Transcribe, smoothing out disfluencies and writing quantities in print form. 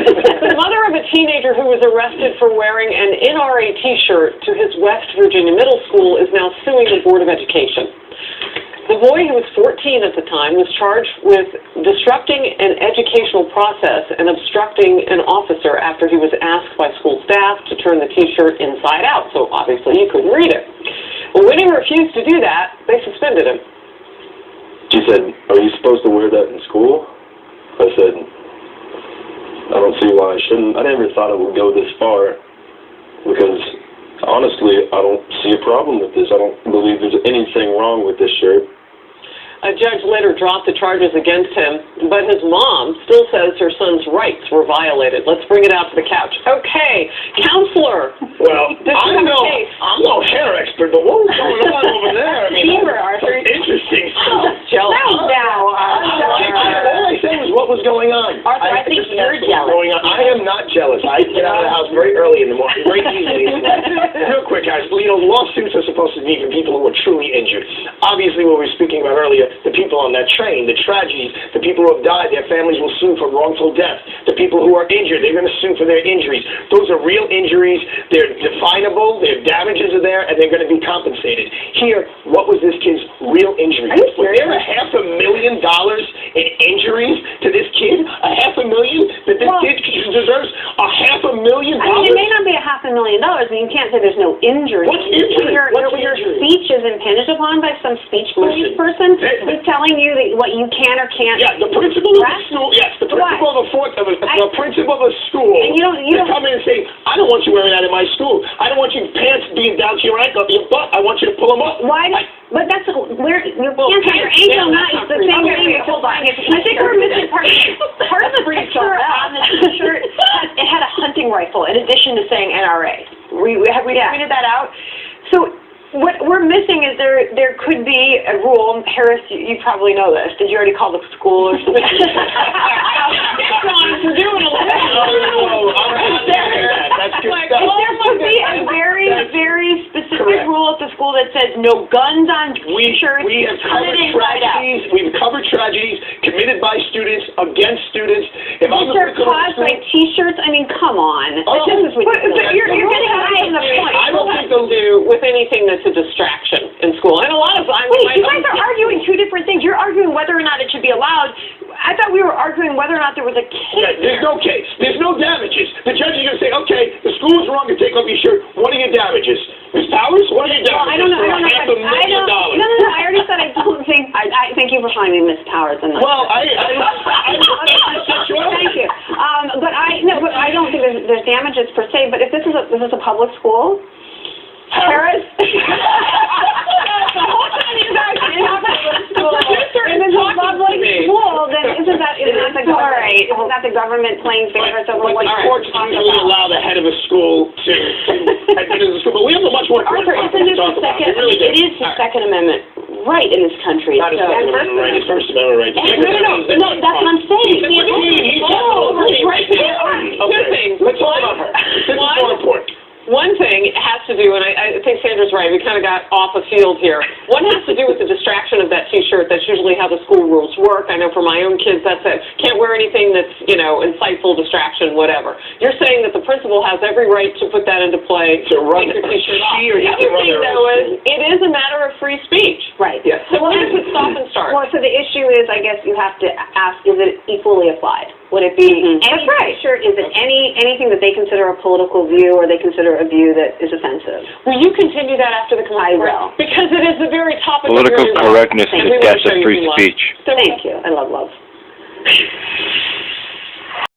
The mother of a teenager who was arrested for wearing an NRA T-shirt to his West Virginia middle school is now suing the Board of Education. The boy, who was 14 at the time, was charged with disrupting an educational process and obstructing an officer after he was asked by school staff to turn the T-shirt inside out, so obviously he couldn't read it. But when he refused to do that, they suspended him. She said, "Are you supposed to wear that in school?" I said, "I don't see why I shouldn't." I never thought it would go this far because, honestly, I don't see a problem with this. I don't believe there's anything wrong with this shirt. A judge later dropped the charges against him, but his mom still says her son's rights were violated. Let's bring it out to the couch. Okay, counselor. Well, I'm no hair expert, but what was going on over there? I mean, Fever, Arthur. Interesting. Jealous. Now, All I said was what was going on. Arthur, I think just you're asked what's jealous. going on. I am not jealous. I get out of the house very early in the morning, very easily. Real quick, guys. You know, lawsuits are supposed to be for people who are truly injured. Obviously, what we were speaking about earlier, the people on that train, the tragedies, the people who have died, their families will sue for wrongful death. The people who are injured, they're going to sue for their injuries. Those are real injuries. They're definable. Their damages are there, and they're going to be compensated. Here, what was this kid's real injury? Was there $500,000 in injuries to this kid? $500,000 that this kid deserves $500,000? I mean, it may not be $500,000, but you can't say there's no injury. What's injury? When your speech is impinged upon by some speech police person who's telling you that what you can or can't. Yeah, the principal of a school. Yes, the principal of the principal of a school. And you don't come in and say, "I don't want you wearing that in my school. I don't want your pants being down to your ankle, your butt. I want you to pull them up." Why? But that's where your pants and your ankle not the same thing. Hold on. I think we're missing part of the picture on the T-shirt. It had a hunting rifle in addition to saying NRA. Have we pointed that out? So what we're missing is there could be a rule. Harris, you probably know this. Did you already call the school or something? We're doing a little. That's good There stuff. should be a very, very specific rule at the school that says no guns on T-shirts. We have covered tragedies. We've covered tragedies committed by students against students. If I'm a T-shirt principal of a caused school, by T-shirts. I mean, come on. Oh, This is ridiculous. But you're getting away from the point. I don't think they'll do with anything that's a distraction in school. And a lot of Wait, you guys are arguing two different things. You're arguing whether or not it should be allowed. I thought we were arguing whether or not there was a case. There's no case. There's no damages. The judge is going to say, "Okay, the school is wrong to take off your shirt. What are your damages, Ms. Powers? What are your damages?" Well, I don't know. $500,000. No. I already said I don't think. I thank you for calling me Miss Powers. And Well, thank you. But I don't think there's damages per se. But if this is a public school, Harris. The whole time you guys are in a public school, and it's a public school, then isn't that the government playing favorites over what the courts usually allow the head of a school to head of the school, but we have a much more Arthur, isn't this the second? It is the Second Amendment right in this country. Not a Second Amendment right. It's First Amendment right. No, that's what I'm saying. Okay, let's talk about her. This is more important. One thing has to do, and I think Sandra's right, we kind of got off the field here. One has to do with the distraction of that T-shirt. That's usually how the school rules work. I know for my own kids, that's it. Can't wear anything that's, insightful, distraction, whatever. You're saying that the principal has every right to put that into play. To run your T-shirt off. The other thing, though, is it is a matter of free speech. Right. Yes. So where does it stop and start? Well, so the issue is, I guess you have to ask, is it equally applied? Would it be any T-shirt? Is it anything that they consider a political view or they consider a view that is offensive? Will you continue that after the commercial? I will. Because it is the very topic Political of your correctness is the death of free speech. Thank you. I love love.